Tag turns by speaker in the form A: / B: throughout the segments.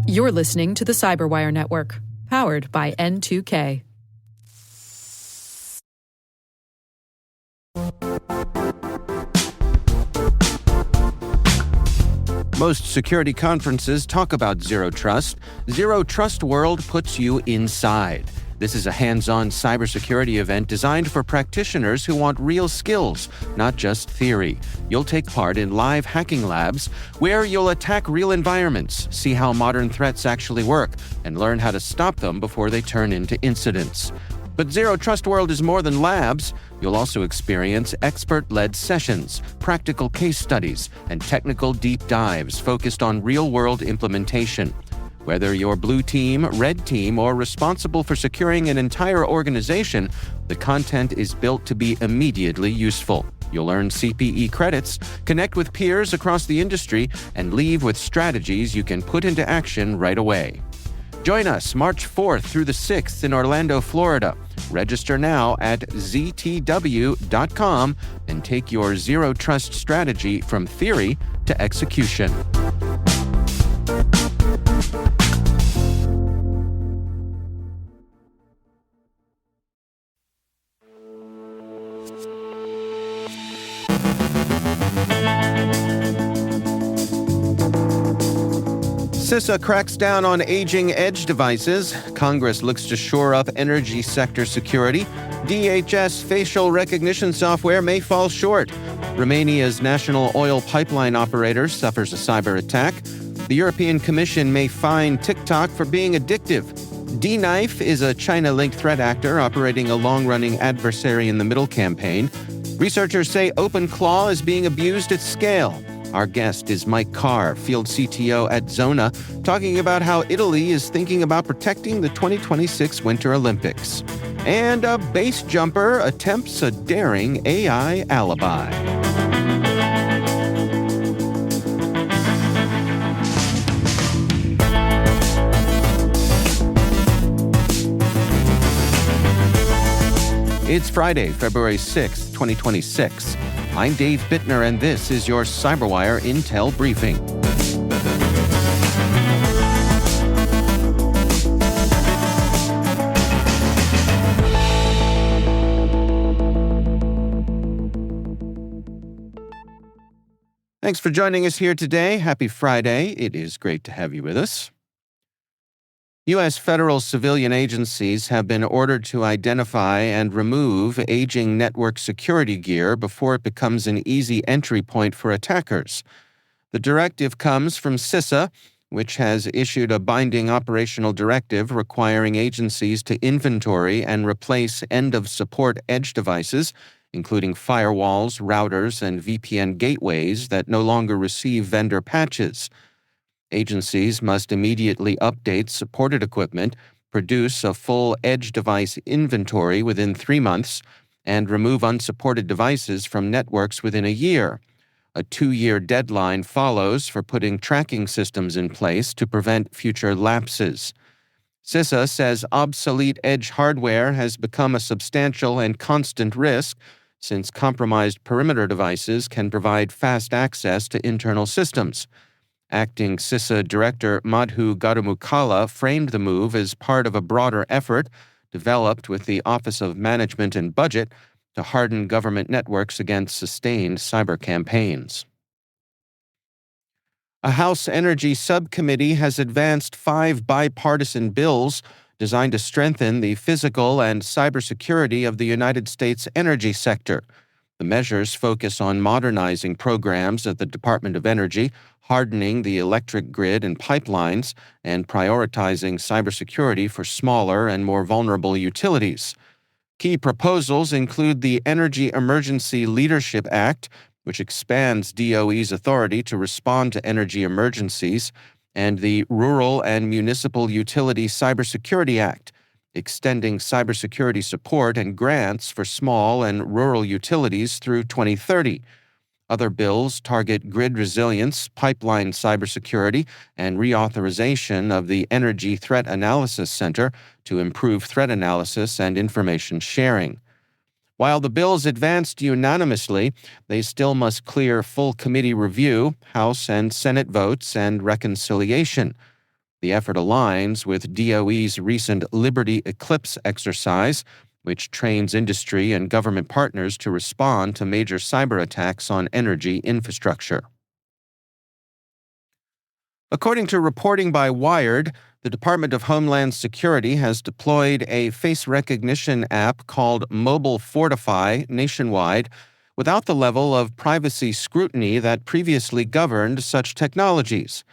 A: You're listening to the CyberWire Network, powered by N2K.
B: Most security conferences talk about Zero Trust. Zero Trust World puts you inside. This is a hands-on cybersecurity event designed for practitioners who want real skills, not just theory. You'll take part in live hacking labs where you'll attack real environments, see how modern threats actually work, and learn how to stop them before they turn into incidents. But Zero Trust World is more than labs. You'll also experience expert-led sessions, practical case studies, and technical deep dives focused on real-world implementation. Whether you're blue team, red team, or responsible for securing an entire organization, the content is built to be immediately useful. You'll earn CPE credits, connect with peers across the industry, and leave with strategies you can put into action right away. Join us March 4th through the 6th in Orlando, Florida. Register now at ztw.com and take your Zero Trust strategy from theory to execution. CISA cracks down on aging edge devices. Congress looks to shore up energy sector security. DHS facial recognition software may fall short. Romania's national oil pipeline operator suffers a cyber attack. The European Commission may fine TikTok for being addictive. D-Knife is a China-linked threat actor operating a long-running adversary in the middle campaign. Researchers say OpenClaw is being abused at scale. Our guest is Mike Carr, Field CTO at Zona, talking about how Italy is thinking about protecting the 2026 Winter Olympics. And a base jumper attempts a daring AI alibi. It's Friday, February 6th, 2026. I'm Dave Bittner, and this is your CyberWire Intel Briefing. Thanks for joining us here today. Happy Friday. It is great to have you with us. U.S. federal civilian agencies have been ordered to identify and remove aging network security gear before it becomes an easy entry point for attackers. The directive comes from CISA, which has issued a binding operational directive requiring agencies to inventory and replace end-of-support edge devices, including firewalls, routers, and VPN gateways that no longer receive vendor patches. Agencies must immediately update supported equipment, produce a full edge device inventory within 3 months, and remove unsupported devices from networks within a year. A 2-year deadline follows for putting tracking systems in place to prevent future lapses. CISA says obsolete edge hardware has become a substantial and constant risk since compromised perimeter devices can provide fast access to internal systems. Acting CISA Director Madhu Gadamukala framed the move as part of a broader effort developed with the Office of Management and Budget to harden government networks against sustained cyber campaigns. A House Energy Subcommittee has advanced 5 bipartisan bills designed to strengthen the physical and cybersecurity of the United States energy sector. The measures focus on modernizing programs at the Department of Energy, hardening the electric grid and pipelines, and prioritizing cybersecurity for smaller and more vulnerable utilities. Key proposals include the Energy Emergency Leadership Act, which expands DOE's authority to respond to energy emergencies, and the Rural and Municipal Utility Cybersecurity Act, extending cybersecurity support and grants for small and rural utilities through 2030. Other bills target grid resilience, pipeline cybersecurity, and reauthorization of the Energy Threat Analysis Center to improve threat analysis and information sharing. While the bills advanced unanimously, they still must clear full committee review, House and Senate votes, and reconciliation. The effort aligns with DOE's recent Liberty Eclipse exercise, which trains industry and government partners to respond to major cyber attacks on energy infrastructure. According to reporting by Wired, the Department of Homeland Security has deployed a face recognition app called Mobile Fortify nationwide without the level of privacy scrutiny that previously governed such technologies.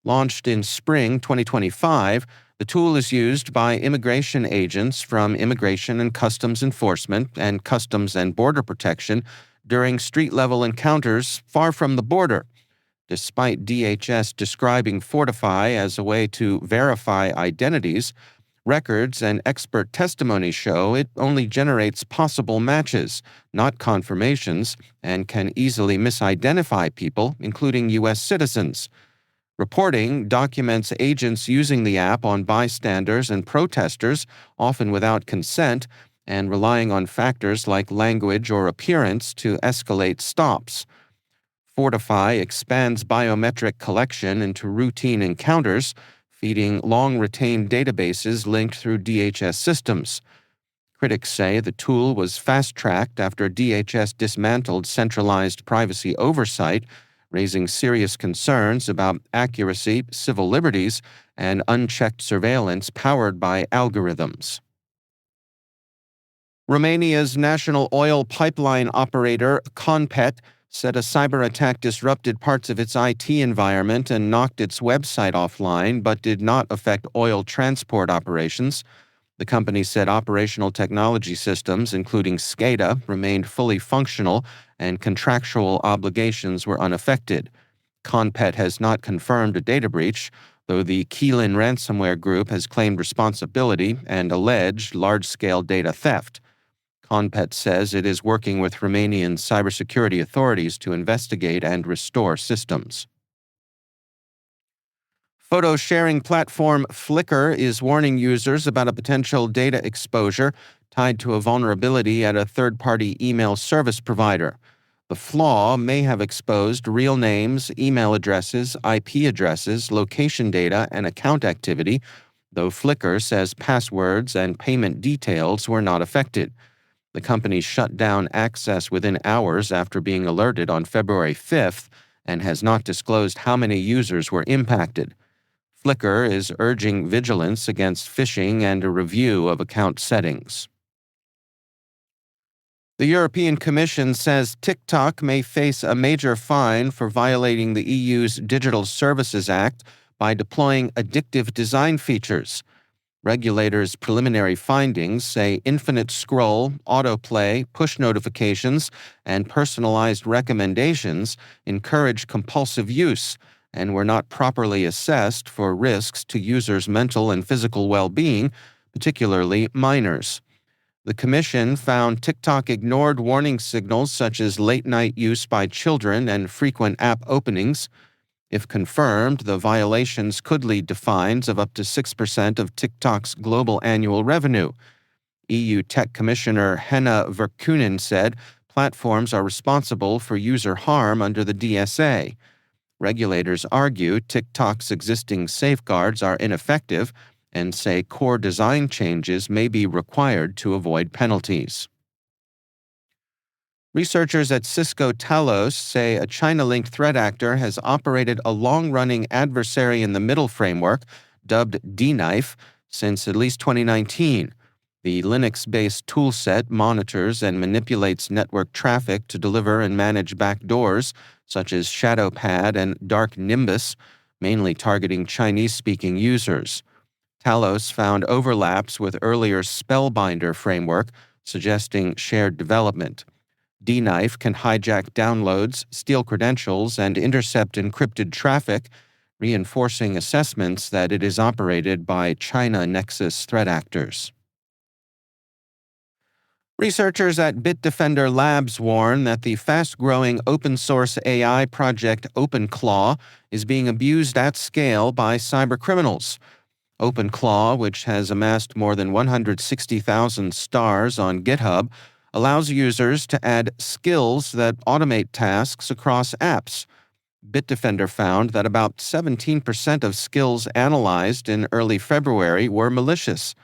B: Launched in spring 2025, the tool is used by immigration agents from Immigration and Customs Enforcement and Customs and Border Protection during street-level encounters far from the border. Despite DHS describing Fortify as a way to verify identities, records and expert testimony show it only generates possible matches, not confirmations, and can easily misidentify people, including U.S. citizens. Reporting documents agents using the app on bystanders and protesters, often without consent, and relying on factors like language or appearance to escalate stops. Fortify expands biometric collection into routine encounters, feeding long-retained databases linked through DHS systems. Critics say the tool was fast-tracked after DHS dismantled centralized privacy oversight, raising serious concerns about accuracy, civil liberties, and unchecked surveillance powered by algorithms. Romania's national oil pipeline operator, Conpet, said a cyber attack disrupted parts of its IT environment and knocked its website offline, but did not affect oil transport operations. The company said operational technology systems, including SCADA, remained fully functional and contractual obligations were unaffected. Conpet has not confirmed a data breach, though the Keelan ransomware group has claimed responsibility and alleged large-scale data theft. Conpet says it is working with Romanian cybersecurity authorities to investigate and restore systems. Photo-sharing platform Flickr is warning users about a potential data exposure tied to a vulnerability at a third-party email service provider. The flaw may have exposed real names, email addresses, IP addresses, location data, and account activity, though Flickr says passwords and payment details were not affected. The company shut down access within hours after being alerted on February 5th and has not disclosed how many users were impacted. Flickr is urging vigilance against phishing and a review of account settings. The European Commission says TikTok may face a major fine for violating the EU's Digital Services Act by deploying addictive design features. Regulators' preliminary findings say infinite scroll, autoplay, push notifications, and personalized recommendations encourage compulsive use and were not properly assessed for risks to users' mental and physical well-being, particularly minors. The Commission found TikTok ignored warning signals such as late-night use by children and frequent app openings. If confirmed, the violations could lead to fines of up to 6% of TikTok's global annual revenue. EU Tech Commissioner Henna Virkkunen said platforms are responsible for user harm under the DSA. Regulators argue TikTok's existing safeguards are ineffective and say core design changes may be required to avoid penalties. Researchers at Cisco Talos say a China-linked threat actor has operated a long-running adversary-in-the-middle framework, dubbed DKnife, since at least 2019. The Linux-based toolset monitors and manipulates network traffic to deliver and manage backdoors, such as ShadowPad and Dark Nimbus, mainly targeting Chinese-speaking users. Talos found overlaps with earlier Spellbinder framework, suggesting shared development. DKnife can hijack downloads, steal credentials, and intercept encrypted traffic, reinforcing assessments that it is operated by China Nexus threat actors. Researchers at Bitdefender Labs warn that the fast-growing open-source AI project OpenClaw is being abused at scale by cybercriminals. OpenClaw, which has amassed more than 160,000 stars on GitHub, allows users to add skills that automate tasks across apps. Bitdefender found that about 17% of skills analyzed in early February were malicious.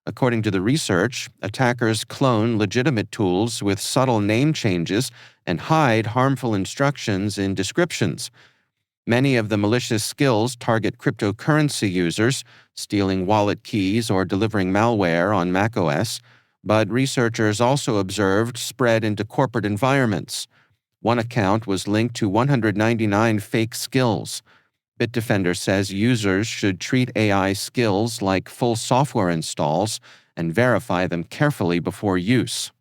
B: According to the research, attackers clone legitimate tools with subtle name changes and hide harmful instructions in descriptions. Many of the malicious skills target cryptocurrency users, stealing wallet keys or delivering malware on macOS, but researchers also observed spread into corporate environments. One account was linked to 199 fake skills. Bitdefender says users should treat AI skills like full software installs and verify them carefully before use.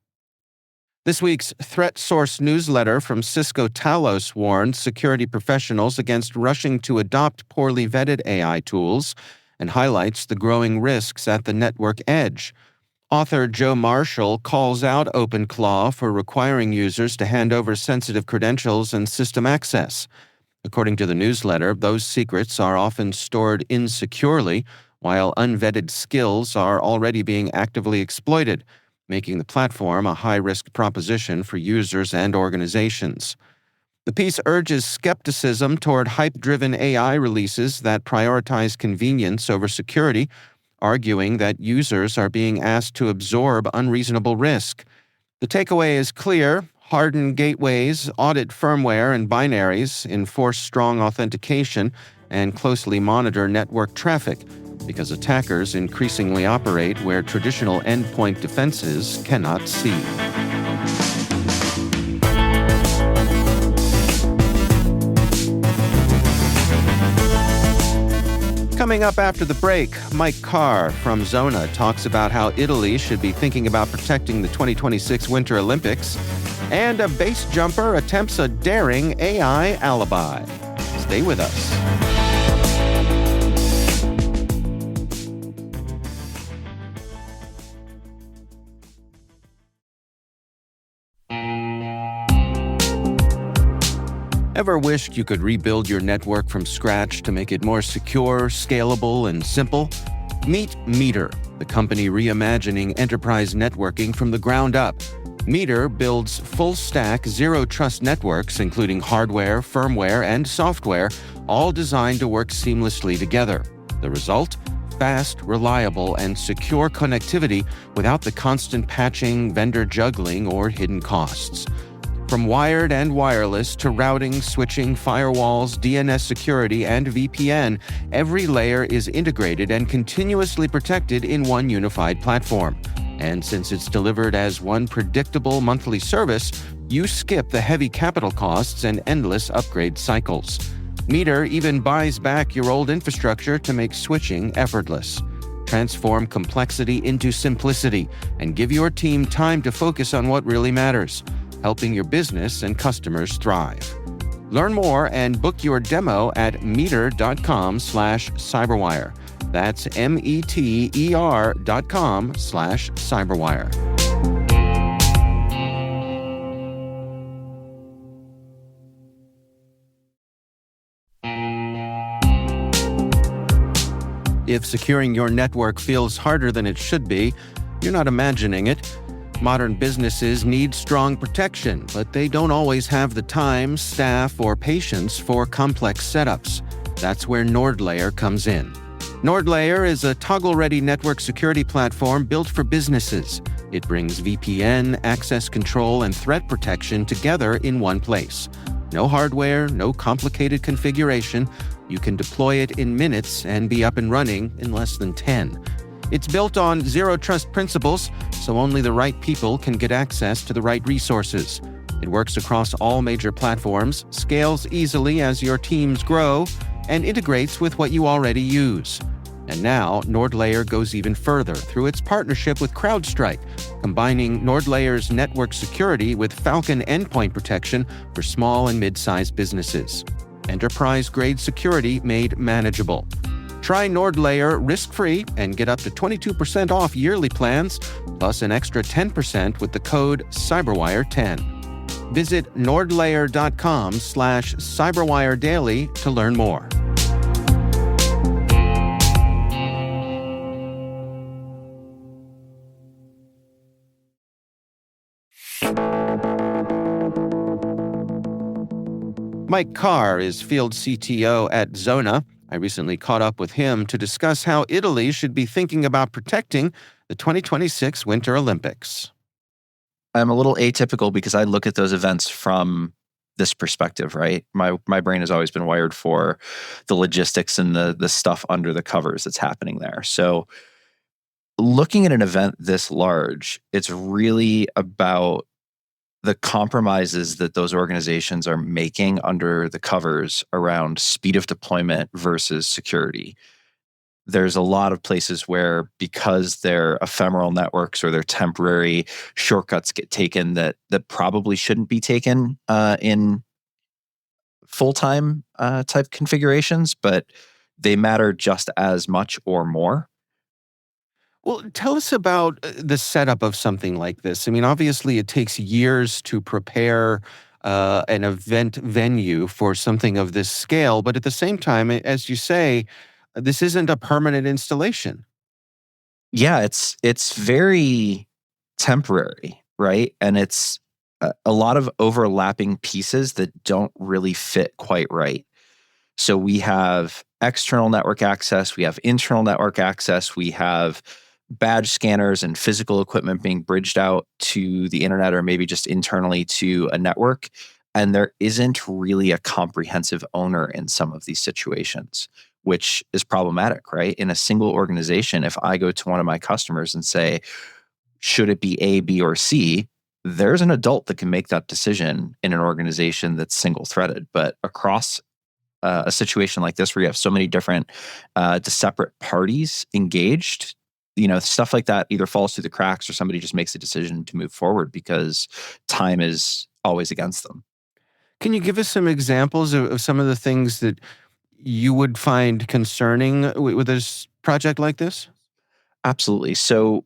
B: This week's Threat Source newsletter from Cisco Talos warned security professionals against rushing to adopt poorly vetted AI tools and highlights the growing risks at the network edge. Author Joe Marshall calls out OpenClaw for requiring users to hand over sensitive credentials and system access. According to the newsletter, those secrets are often stored insecurely, while unvetted skills are already being actively exploited, making the platform a high-risk proposition for users and organizations. The piece urges skepticism toward hype-driven AI releases that prioritize convenience over security, arguing that users are being asked to absorb unreasonable risk. The takeaway is clear: harden gateways, audit firmware and binaries, enforce strong authentication, and closely monitor network traffic, because attackers increasingly operate where traditional endpoint defenses cannot see. Coming up after the break, Mike Carr from Zona talks about how Italy should be thinking about protecting the 2026 Winter Olympics, and a base jumper attempts a daring AI alibi. Stay with us. Ever wished you could rebuild your network from scratch to make it more secure, scalable, and simple? Meet Meter, the company reimagining enterprise networking from the ground up. Meter builds full-stack, zero-trust networks, including hardware, firmware, and software, all designed to work seamlessly together. The result? Fast, reliable, and secure connectivity without the constant patching, vendor juggling, or hidden costs. From wired and wireless to routing, switching, firewalls, DNS security, and VPN, every layer is integrated and continuously protected in one unified platform. And since it's delivered as one predictable monthly service, you skip the heavy capital costs and endless upgrade cycles. Meter even buys back your old infrastructure to make switching effortless. Transform complexity into simplicity and give your team time to focus on what really matters: helping your business and customers thrive. Learn more and book your demo at meter.com/cyberwire. That's meter.com/cyberwire. If securing your network feels harder than it should be, you're not imagining it. Modern businesses need strong protection, but they don't always have the time, staff, or patience for complex setups. That's where NordLayer comes in. NordLayer is a toggle-ready network security platform built for businesses. It brings VPN, access control, and threat protection together in one place. No hardware, no complicated configuration. You can deploy it in minutes and be up and running in less than 10. It's built on zero-trust principles, so only the right people can get access to the right resources. It works across all major platforms, scales easily as your teams grow, and integrates with what you already use. And now, NordLayer goes even further through its partnership with CrowdStrike, combining NordLayer's network security with Falcon endpoint protection for small and mid-sized businesses. Enterprise-grade security made manageable. Try NordLayer risk-free and get up to 22% off yearly plans, plus an extra 10% with the code CyberWire10. Visit nordlayer.com/cyberwiredaily to learn more. Mike Carr is field CTO at Zona. I recently caught up with him to discuss how Italy should be thinking about protecting the 2026 Winter Olympics.
C: I'm a little atypical because I look at those events from this perspective, right? My brain has always been wired for the logistics and the stuff under the covers that's happening there. So looking at an event this large, it's really about the compromises that those organizations are making under the covers around speed of deployment versus security. There's a lot of places where, because they're ephemeral networks or they're temporary, shortcuts get taken that probably shouldn't be taken in full-time type configurations, but they matter just as much or more.
B: Well, tell us about the setup of something like this. I mean, obviously, it takes years to prepare an event venue for something of this scale, but at the same time, as you say, this isn't a permanent installation.
C: Yeah, it's very temporary, right? And it's a lot of overlapping pieces that don't really fit quite right. So we have external network access, we have internal network access, we have badge scanners and physical equipment being bridged out to the internet or maybe just internally to a network. And there isn't really a comprehensive owner in some of these situations, which is problematic, right? In a single organization, if I go to one of my customers and say, should it be A, B, or C? There's an adult that can make that decision in an organization that's single threaded. But across a situation like this, where you have so many different separate parties engaged, stuff like that either falls through the cracks or somebody just makes a decision to move forward because time is always against them.
B: Can you give us some examples of some of the things that you would find concerning with this project like this?
C: Absolutely. So,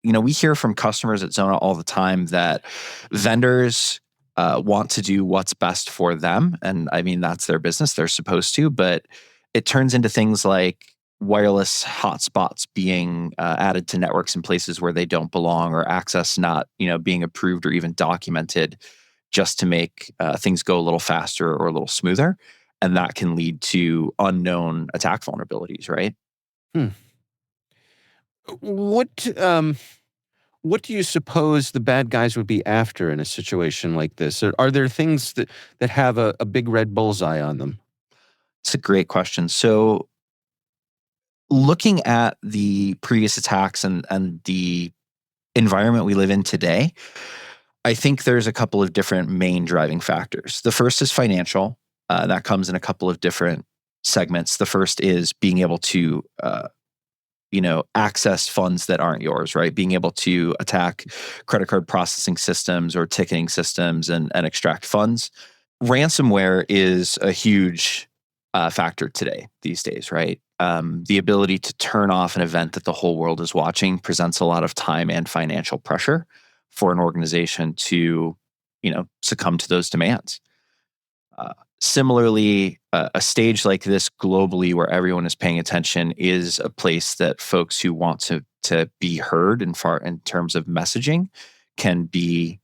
C: we hear from customers at Zona all the time that vendors want to do what's best for them. And I mean, that's their business. They're supposed to, but it turns into things like wireless hotspots being added to networks in places where they don't belong, or access not, being approved or even documented just to make things go a little faster or a little smoother. And that can lead to unknown attack vulnerabilities, right?
B: Hmm. What do you suppose the bad guys would be after in a situation like this? Are there things that have a big red bullseye on them?
C: It's a great question. So, looking at the previous attacks and the environment we live in today, I think there's a couple of different main driving factors. The first is financial. That comes in a couple of different segments. The first is being able to access funds that aren't yours, right? Being able to attack credit card processing systems or ticketing systems and extract funds. Ransomware is a huge factor these days, right? The ability to turn off an event that the whole world is watching presents a lot of time and financial pressure for an organization to, succumb to those demands. Similarly, a stage like this globally where everyone is paying attention is a place that folks who want to be heard in terms of messaging can be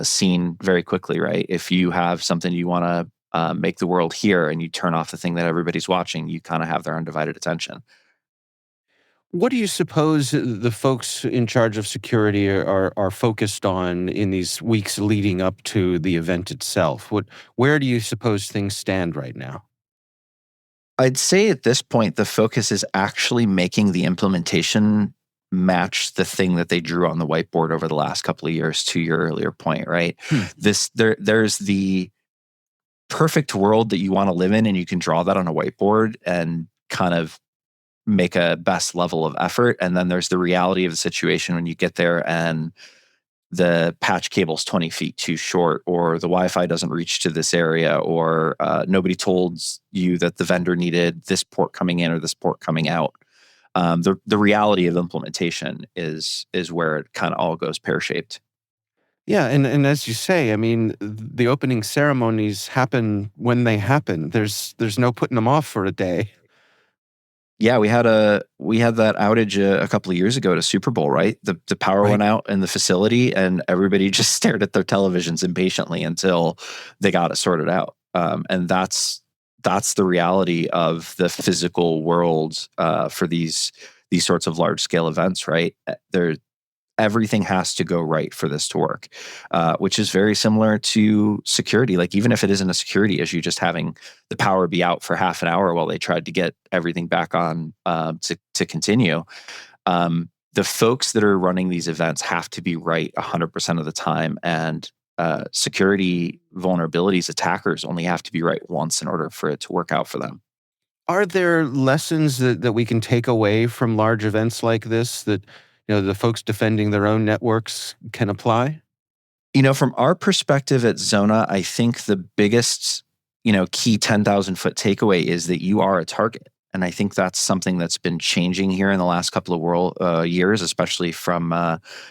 C: seen very quickly, right? If you have something you want to make the world hear and you turn off the thing that everybody's watching, you kind of have their undivided attention.
B: What do you suppose the folks in charge of security are focused on in these weeks leading up to the event itself? Where do you suppose things stand right now?
C: I'd say at this point, the focus is actually making the implementation match the thing that they drew on the whiteboard over the last couple of years, to your earlier point, right? There's the perfect world that you want to live in, and you can draw that on a whiteboard and kind of make a best level of effort. And then there's the reality of the situation when you get there and the patch cable's 20 feet too short, or the Wi-Fi doesn't reach to this area, or nobody told you that the vendor needed this port coming in or this port coming out. The reality of implementation is where it kind of all goes pear-shaped.
B: Yeah, and as you say, I mean, the opening ceremonies happen when they happen. There's no putting them off for a day.
C: Yeah, we had that outage a couple of years ago at a Super Bowl, right? The power
B: Right.
C: went out in the facility, and everybody just stared at their televisions impatiently until they got it sorted out. And that's the reality of the physical world for these sorts of large scale events, right? Everything has to go right for this to work, which is very similar to security. Like, even if it isn't a security issue, just having the power be out for half an hour while they tried to get everything back on to continue. The folks that are running these events have to be right 100% of the time, and security vulnerabilities, attackers only have to be right once in order for it to work out for them.
B: Are there lessons that we can take away from large events like this that the folks defending their own networks can apply?
C: From our perspective at Zona, I think the biggest, key 10,000 foot takeaway is that you are a target. And I think that's something that's been changing here in the last couple of years, especially from,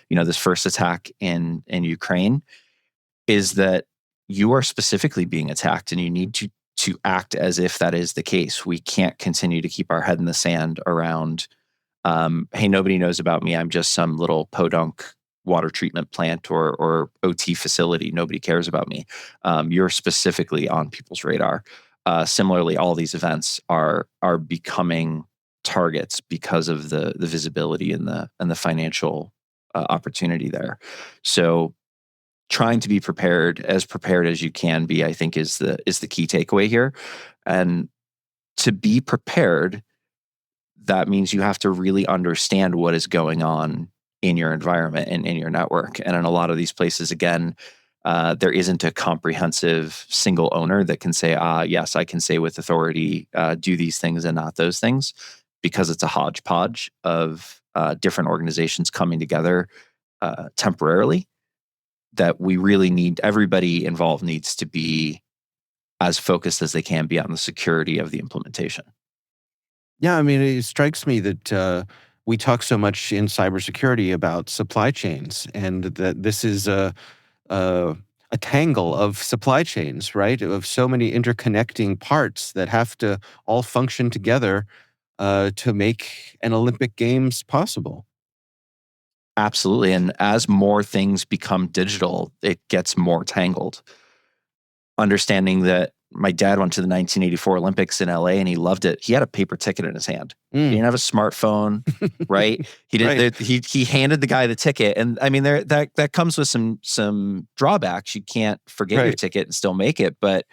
C: this first attack in Ukraine, is that you are specifically being attacked, and you need to act as if that is the case. We can't continue to keep our head in the sand around, hey, nobody knows about me. I'm just some little podunk water treatment plant or OT facility. Nobody cares about me. You're specifically on people's radar. Similarly, all these events are becoming targets because of the visibility and the financial opportunity there. So, trying to be prepared as you can be, I think, is the key takeaway here. And to be prepared, that means you have to really understand what is going on in your environment and in your network. And in a lot of these places, again, there isn't a comprehensive single owner that can say, yes, I can say with authority, do these things and not those things, because it's a hodgepodge of different organizations coming together temporarily, that we really need, everybody involved needs to be as focused as they can be on the security of the implementation.
B: Yeah, I mean, it strikes me that we talk so much in cybersecurity about supply chains, and that this is a tangle of supply chains, right? Of so many interconnecting parts that have to all function together to make an Olympic Games possible.
C: Absolutely. And as more things become digital, it gets more tangled. Understanding that my dad went to the 1984 Olympics in LA and he loved it. He had a paper ticket in his hand. He didn't have a smartphone, right? He did.
B: Right.
C: He handed the guy the ticket, and I mean, that comes with some drawbacks. You can't forget your ticket and still make it, but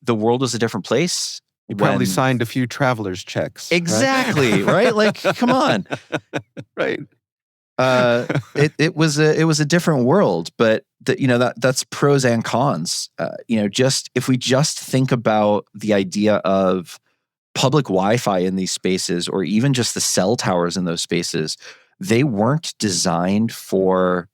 C: the world was a different place.
B: You probably signed a few traveler's checks.
C: Exactly, right? Like, come on,
B: right?
C: It was a different world, but that's pros and cons. Just if we just think about the idea of public Wi-Fi in these spaces, or even just the cell towers in those spaces, they weren't designed for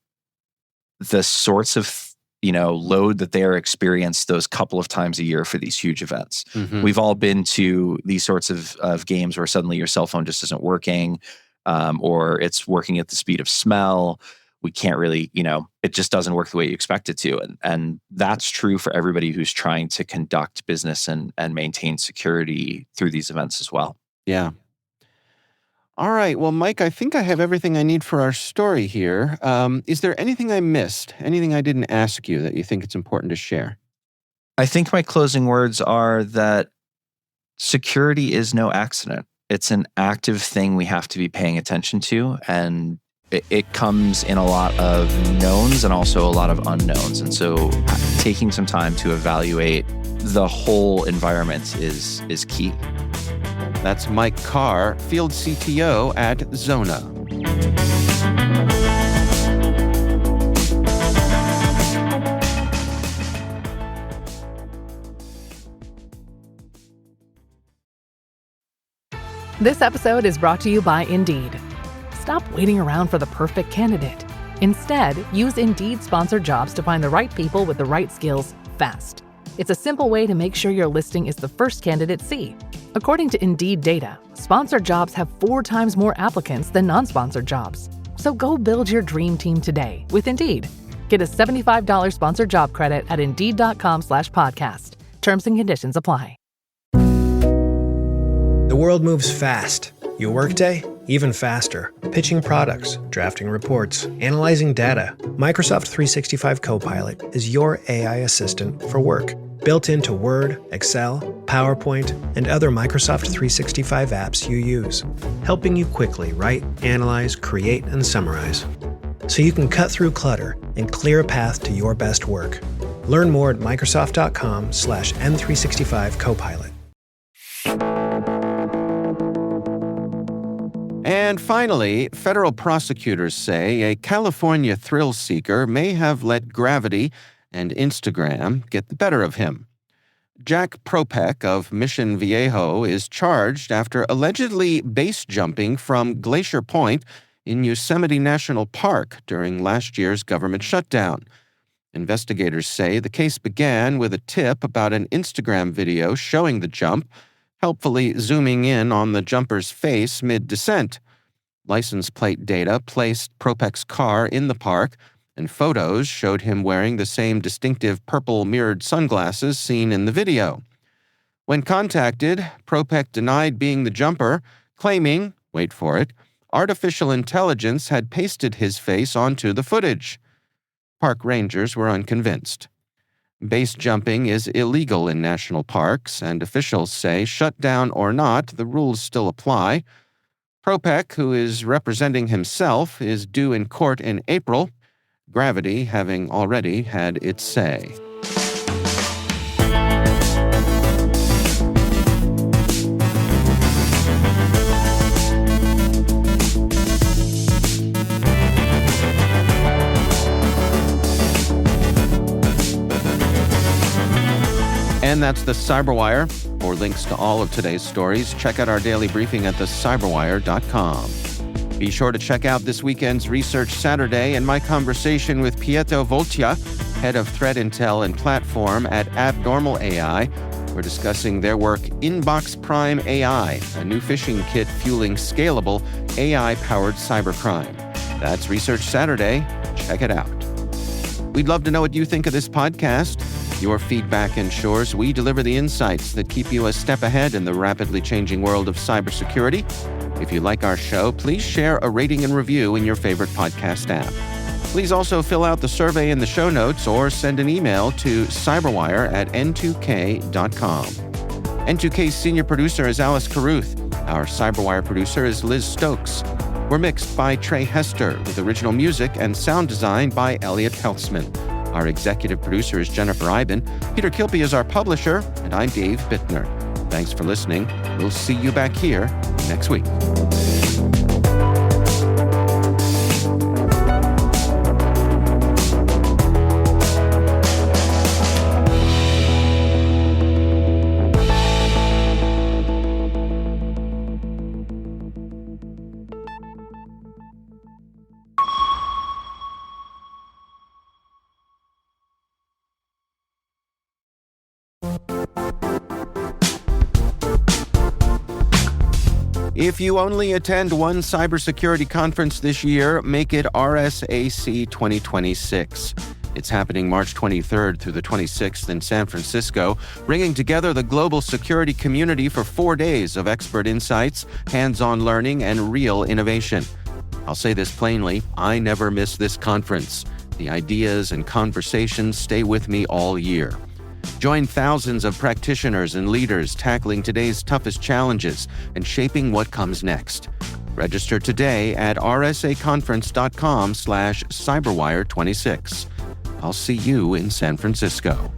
C: the sorts of load that they are experienced those couple of times a year for these huge events. Mm-hmm. We've all been to these sorts of games where suddenly your cell phone just isn't working. Or it's working at the speed of smell. We can't really, it just doesn't work the way you expect it to. And that's true for everybody who's trying to conduct business and maintain security through these events as well.
B: Yeah. All right. Well, Mike, I think I have everything I need for our story here. Is there anything I missed? Anything I didn't ask you that you think it's important to share?
C: I think my closing words are that security is no accident. It's an active thing we have to be paying attention to, and it comes in a lot of knowns and also a lot of unknowns. And so taking some time to evaluate the whole environment is key.
B: That's Mike Carr, Field CTO at Zona.
D: This episode is brought to you by Indeed. Stop waiting around for the perfect candidate. Instead, use Indeed sponsored jobs to find the right people with the right skills fast. It's a simple way to make sure your listing is the first candidates see. According to Indeed data, sponsored jobs have 4 times more applicants than non-sponsored jobs. So go build your dream team today with Indeed. Get a $75 sponsored job credit at Indeed.com/podcast. Terms and conditions apply.
E: The world moves fast. Your workday, even faster. Pitching products, drafting reports, analyzing data. Microsoft 365 Copilot is your AI assistant for work. built into Word, Excel, PowerPoint, and other Microsoft 365 apps you use, helping you quickly write, analyze, create, and summarize. So you can cut through clutter and clear a path to your best work. Learn more at Microsoft.com/N365 Copilot.
B: And finally, federal prosecutors say a California thrill seeker may have let gravity and Instagram get the better of him. Jack Propek of Mission Viejo is charged after allegedly base jumping from Glacier Point in Yosemite National Park during last year's government shutdown. Investigators say the case began with a tip about an Instagram video showing the jump, helpfully zooming in on the jumper's face mid-descent. License plate data placed Propek's car in the park, and photos showed him wearing the same distinctive purple mirrored sunglasses seen in the video. When contacted, Propek denied being the jumper, claiming, wait for it, artificial intelligence had pasted his face onto the footage. Park rangers were unconvinced. Base jumping is illegal in national parks, and officials say, shut down or not, the rules still apply. Propek, who is representing himself, is due in court in April, Gravity having already had its say. And that's the CyberWire. For links to all of today's stories, check out our daily briefing at thecyberwire.com. Be sure to check out this weekend's Research Saturday and my conversation with Pietro Voltia, head of threat intel and platform at Abnormal AI. We're discussing their work Inbox Prime AI, a new phishing kit fueling scalable AI-powered cybercrime. That's Research Saturday. Check it out. We'd love to know what you think of this podcast. Your feedback ensures we deliver the insights that keep you a step ahead in the rapidly changing world of cybersecurity. If you like our show, please share a rating and review in your favorite podcast app. Please also fill out the survey in the show notes or send an email to cyberwire@n2k.com. N2K's senior producer is Alice Carruth. Our CyberWire producer is Liz Stokes. We're mixed by Trey Hester, with original music and sound design by Elliot Peltzman. Our executive producer is Jennifer Iben. Peter Kilpie is our publisher, and I'm Dave Bittner. Thanks for listening. We'll see you back here next week. If you only attend one cybersecurity conference this year, make it RSAC 2026. It's happening March 23rd through the 26th in San Francisco, bringing together the global security community for 4 days of expert insights, hands-on learning, and real innovation. I'll say this plainly, I never miss this conference. The ideas and conversations stay with me all year. Join thousands of practitioners and leaders tackling today's toughest challenges and shaping what comes next. Register today at rsaconference.com/cyberwire26. I'll see you in San Francisco.